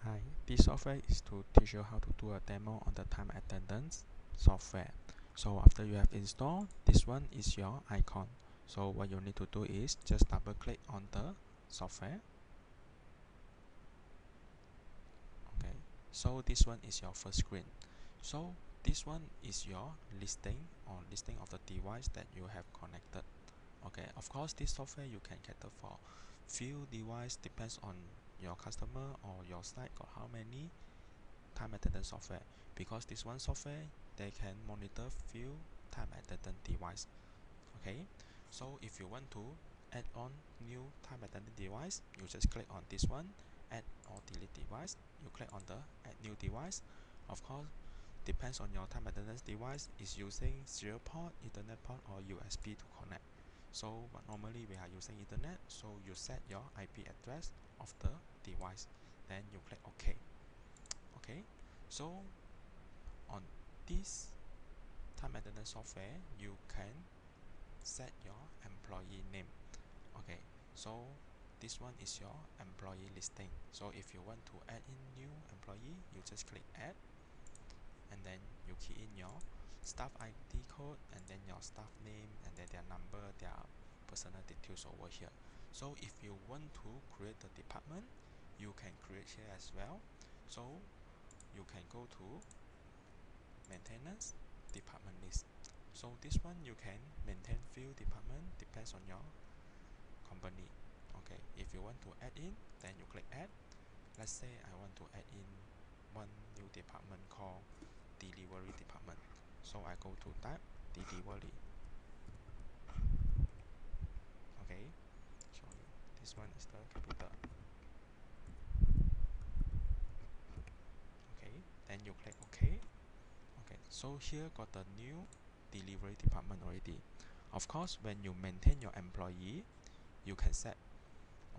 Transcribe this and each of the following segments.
Hi, this software is to teach you how to do a demo on the time attendance software. So after you have installed, this one is your icon. So what you need to do is just double click on the software. Okay, so this one is your first screen. So this one is your listing of the device that you have connected. Okay, of course this software you can cater for few device, depends on your customer or your site got how many time attendance software, because this one software they can monitor few time attendance device. Okay, so if you want to add on new time attendance device, you just click on this one, add or delete device. You click on the add new device. Of course depends on your time attendance device is using serial port, Ethernet port or USB to connect. So but normally we are using Ethernet, so you set your IP address of the device, then you click OK. Okay, so on this time attendance software you can set your employee name. Okay, so this one is your employee listing. So if you want to add in new employee, you just click add, and then you key in your staff ID code and then your staff name and then their number, their personal details over here. So if you want to create the department, you can create here as well. So you can go to maintenance department list. So this one you can maintain few department, depends on your company. Okay, if you want to add in, then you click add. Let's say I want to add in one new department called delivery department. So I go to type delivery. Okay, sorry, this one is the capital. Okay, then you click OK. Okay, so here got the new delivery department already. Of course, when you maintain your employee, you can set.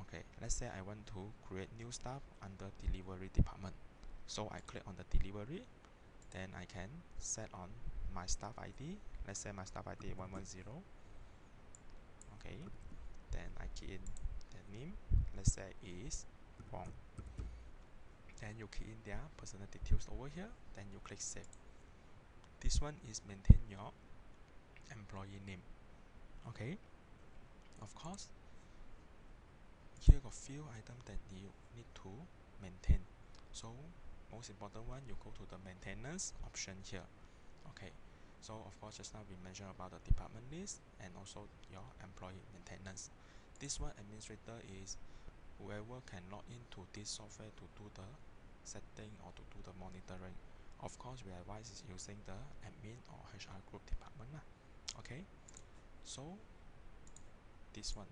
Okay, let's say I want to create new staff under delivery department. So I click on the delivery, then I can set on my staff ID. Let's say my staff ID 110. Okay, then I key in the name. Let's say is Wong. Then you key in their personal details over here. Then you click save. This one is maintain your employee name. Okay, of course here got few items that you need to maintain. So most important one, you go to the maintenance option here. Okay, so of course just now we mentioned about the department list and also your employee maintenance. This one administrator is whoever can log into this software to do the setting or to do the monitoring. Of course we advise is using the admin or HR group department lah. Okay, so this one,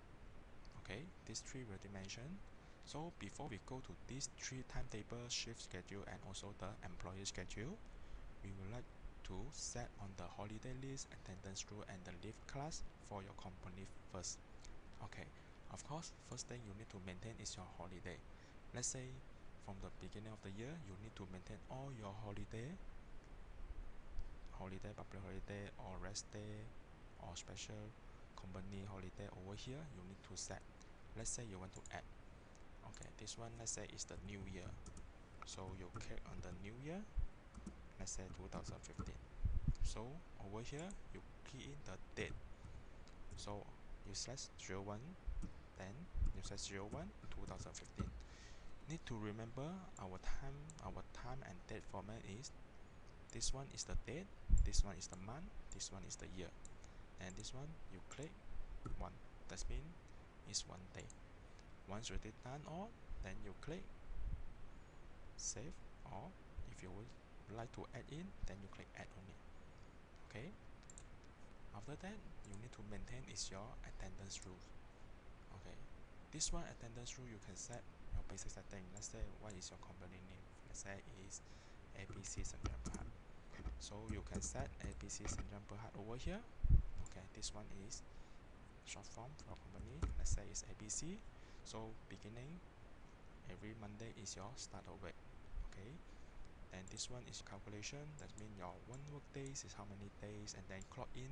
okay, these three we already mentioned. So before we go to these three timetable, shift schedule and also the employee schedule, we would like to set on the holiday list, attendance rule and the leave class for your company first. Okay, of course first thing you need to maintain is your holiday. Let's say from the beginning of the year you need to maintain all your holiday, public holiday or rest day or special company holiday over here you need to set. Let's say you want to add, okay, this one let's say is the new year, so you click on the new year, let's say 2015. So over here you key in the date, so you slash 01, then you slash 01 2015. Need to remember our time and date format is, this one is the date, this one is the month, this one is the year, and this one you click one, that means it's 1 day. Once you did done all, then you click save, or if you would like to add in, then you click add on it. Okay, after that you need to maintain is your attendance rules. Okay, this one attendance rule you can set your basic setting. Let's say what is your company name, let's say is ABC Sanjang Berhad, so you can set ABC Sanjang Berhad over here. Okay, this one is short form for your company, let's say it's ABC. So beginning every Monday is your start of week. Okay, and this one is calculation, that means your 1 work days is how many days, and then clock in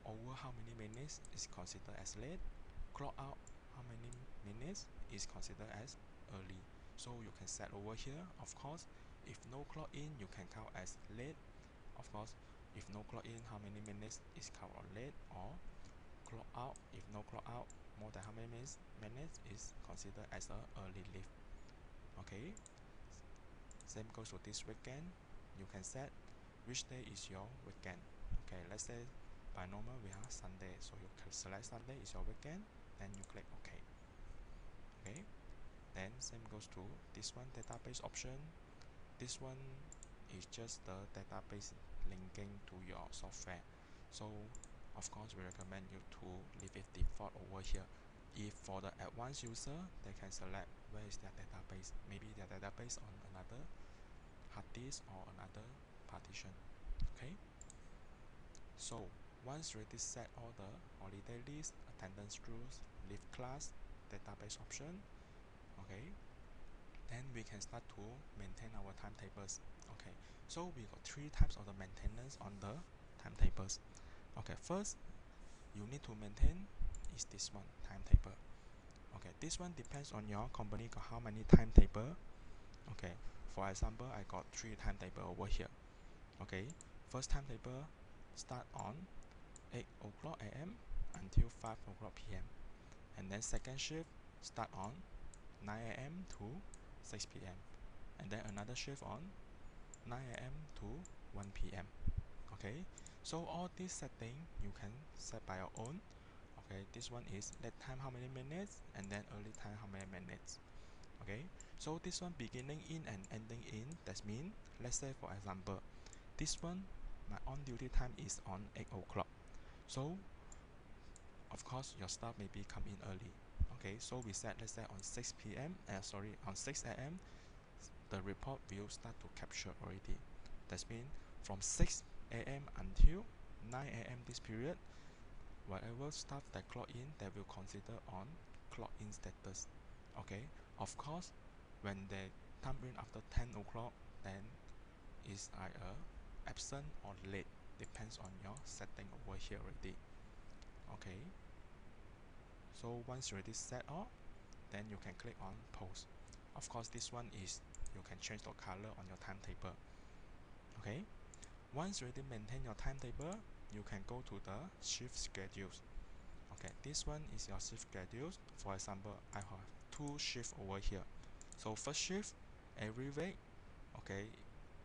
over how many minutes is considered as late, clock out how many minutes is considered as early. So you can set over here. Of course, if no clock in, you can count as late. Of course, if no clock in, how many minutes is counted late, or clock out. If no clock out, more than how many minutes is considered as a early leave. Okay. Same goes to this weekend. You can set which day is your weekend. Okay, let's say by normal we have Sunday, so you can select Sunday is your weekend, then you click OK. Okay, then same goes to this one, database option. This one is just the database linking to your software. So of course we recommend you to leave it default over here. If for the advanced user, they can select where is their database. Maybe their database on another hard disk or another partition. Okay, so once you already set all the holiday list, attendance rules, leave class, database option, okay, then we can start to maintain our timetables. Okay, so we got three types of the maintenance on the timetables. Okay, first you need to maintain is this one, timetable. Okay, this one depends on your company got how many timetable. Okay, for example, I got three timetable over here. Okay, first timetable start on 8 o'clock AM until 5 o'clock PM, and then second shift start on 9 AM to 6 PM, and then another shift on 9 AM to 1 PM. Okay, so all this setting you can set by your own. Okay, this one is late time how many minutes, and then early time how many minutes. Okay, so this one beginning in and ending in, that means let's say for example this one my on duty time is on 8 o'clock, so of course your staff maybe come in early. Okay, so we set let's say on 6 p.m. On 6 a.m. the report will start to capture already. That means from 6 a.m. until 9 a.m. this period, whatever staff that clock in, they will consider on clock in status. Okay, of course when they come in after 10 o'clock, then is either absent or late, depends on your setting over here already. Okay, so once you already set all, then you can click on post. Of course this one is you can change the color on your timetable. Okay, once you already maintain your timetable, you can go to the shift schedules. Okay, this one is your shift schedules. For example, I have two shifts over here. So first shift every week, okay,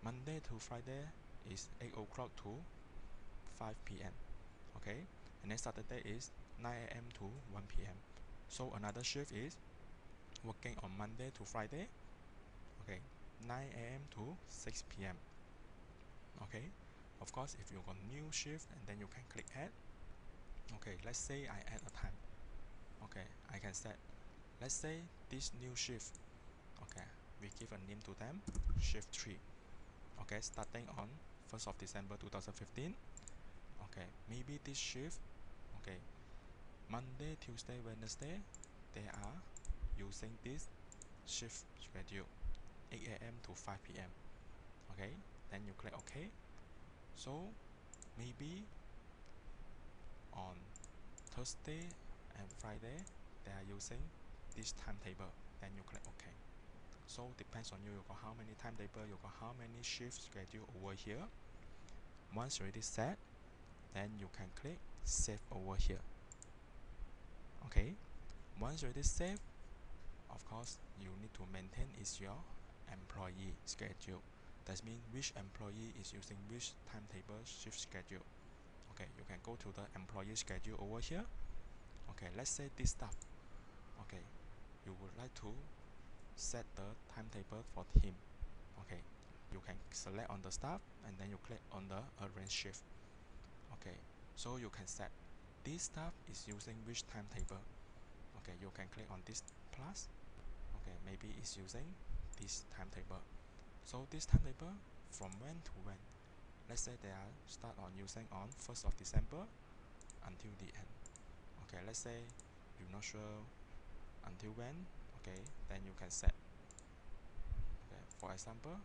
Monday to Friday is 8 o'clock to 5 p.m. Okay, and then Saturday is 9 a.m. to 1 p.m. So another shift is working on Monday to Friday, okay, 9 a.m. to 6 p.m. Okay, of course if you got new shift, and then you can click add. Okay, let's say I add a time. Okay, I can set, let's say this new shift, okay, we give a name to them, shift 3. Okay, starting on 1st of December 2015. Okay, maybe this shift, okay, Monday, Tuesday, Wednesday, they are using this shift schedule 8 a.m. to 5 p.m. Okay, then you click OK. So maybe on Thursday and Friday they are using this timetable, then you click OK. So depends on you, you got how many timetable, you got how many shift schedule over here. Once already set, then you can click save over here. Okay, once already saved, of course you need to maintain is your employee schedule. That means which employee is using which timetable shift schedule. Okay, you can go to the employee schedule over here. Okay, let's say this staff, okay, you would like to set the timetable for him. Okay, you can select on the staff, and then you click on the arrange shift. Okay, so you can set this staff is using which timetable. Okay, you can click on this plus. Okay, maybe it's using this timetable. So this timetable from when to when? Let's say they are start on using on 1st of December until the end. Okay, let's say you're not sure until when. Okay, then you can set. Okay, for example,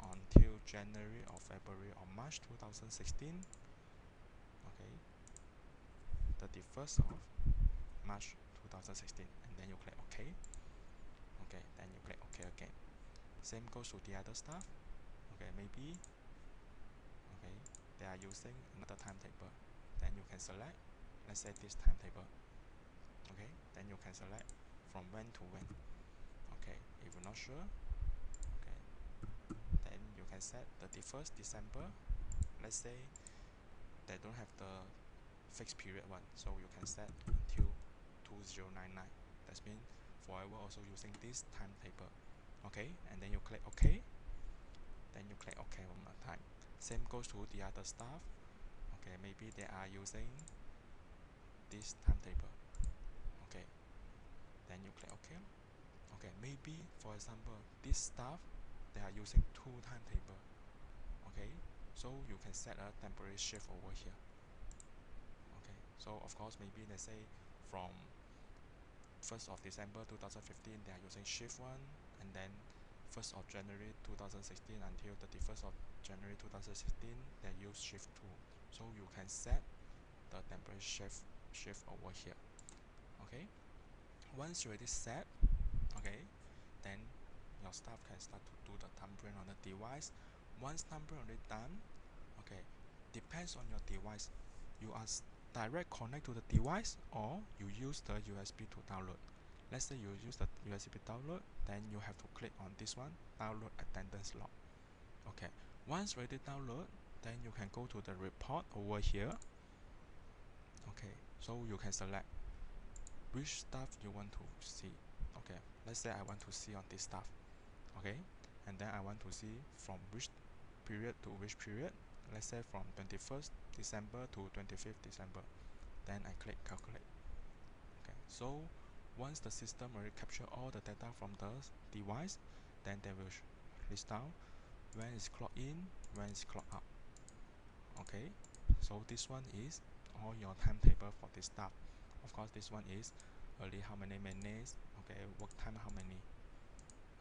until January or February or March 2016. Okay, 31st of March 2016, and then you click OK. Okay, then you click OK again. Same goes to the other staff. Okay, maybe okay they are using another timetable. Then you can select, let's say this timetable. Okay, then you can select from when to when. Okay, if you're not sure, okay, then you can set 31st December. Let's say they don't have the fixed period one, so you can set until 2099. That means forever also using this timetable. Okay, and then you click OK. Then you click OK one more time. Same goes to the other staff. Okay, maybe they are using this timetable. Okay, then you click OK. Okay, maybe for example this staff they are using two timetable. Okay, so you can set a temporary shift over here. Okay, so of course maybe they say from 1st of December 2015 they are using shift 1, and then 1st of January 2016 until 31st of January 2016 they use shift 2. So you can set the temporary shift over here. Okay, once you already set, okay, then your staff can start to do the thumbprint on the device. Once thumbprint already done, okay, depends on your device. You are direct connect to the device or you use the USB to download. Let's say you use the USB download, then you have to click on this one, download attendance log. Okay, once ready download, then you can go to the report over here. Okay, so you can select which stuff you want to see. Okay, let's say I want to see on this stuff. Okay, and then I want to see from which period to which period. Let's say from 21st December to 25th December. Then I click calculate. Okay, so once the system already capture all the data from the device, then they will list down when it's clock in, when it's clock out. Okay, so this one is all your timetable for this stuff. Of course, this one is early how many minutes, okay, work time how many.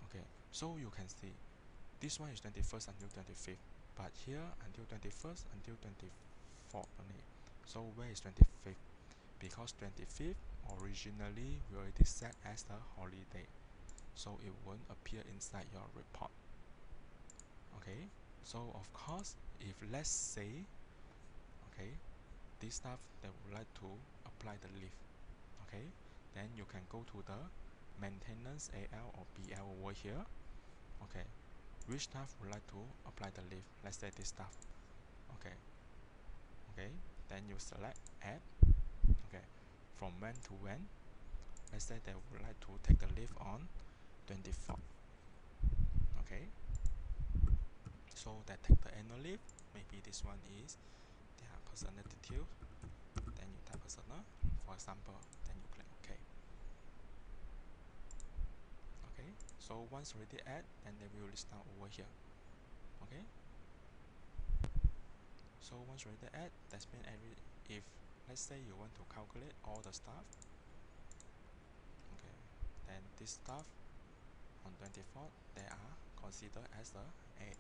Okay, so you can see this one is 21st until 25th, but here until 21st until 24th only. So where is 25th? Because 25th originally we already set as the holiday, so it won't appear inside your report. Okay, so of course if let's say okay this staff that would like to apply the leave, okay, then you can go to the maintenance AL or BL over here. Okay, which staff would like to apply the leave? Let's say this staff. Okay, okay, then you select add. Okay, from when to when. Let's say they would like to take the leave on 24th. Okay, so they take the annual leave. Maybe this one is their personal details. Then you type personal, for example. Then you click OK. Okay, so once already add, then they will list down over here. Okay, so once already add, that's mean if let's say you want to calculate all the stuff. Okay, then this stuff on 24th they are considered as the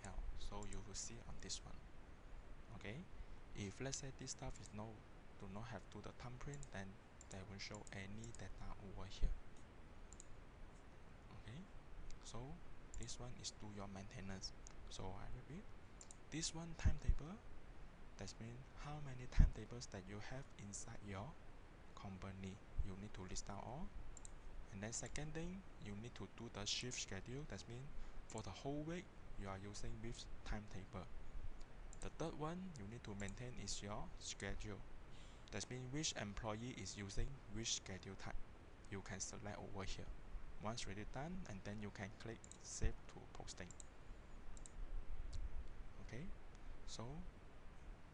AL, so you will see on this one. Okay, if let's say this stuff is do not have to the thumbprint, then they won't show any data over here. Okay, so this one is do your maintenance. So I repeat, this one timetable, that means how many timetables that you have inside your company. You need to list down all. And then second thing, you need to do the shift schedule. That means for the whole week you are using which timetable. The third one you need to maintain is your schedule. That means which employee is using which schedule type. You can select over here. Once ready done, and then you can click save to posting. Okay, so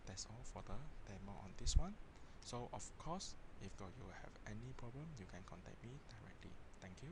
that's all for the demo on this one. So of course, if you have any problem, you can contact me directly. Thank you.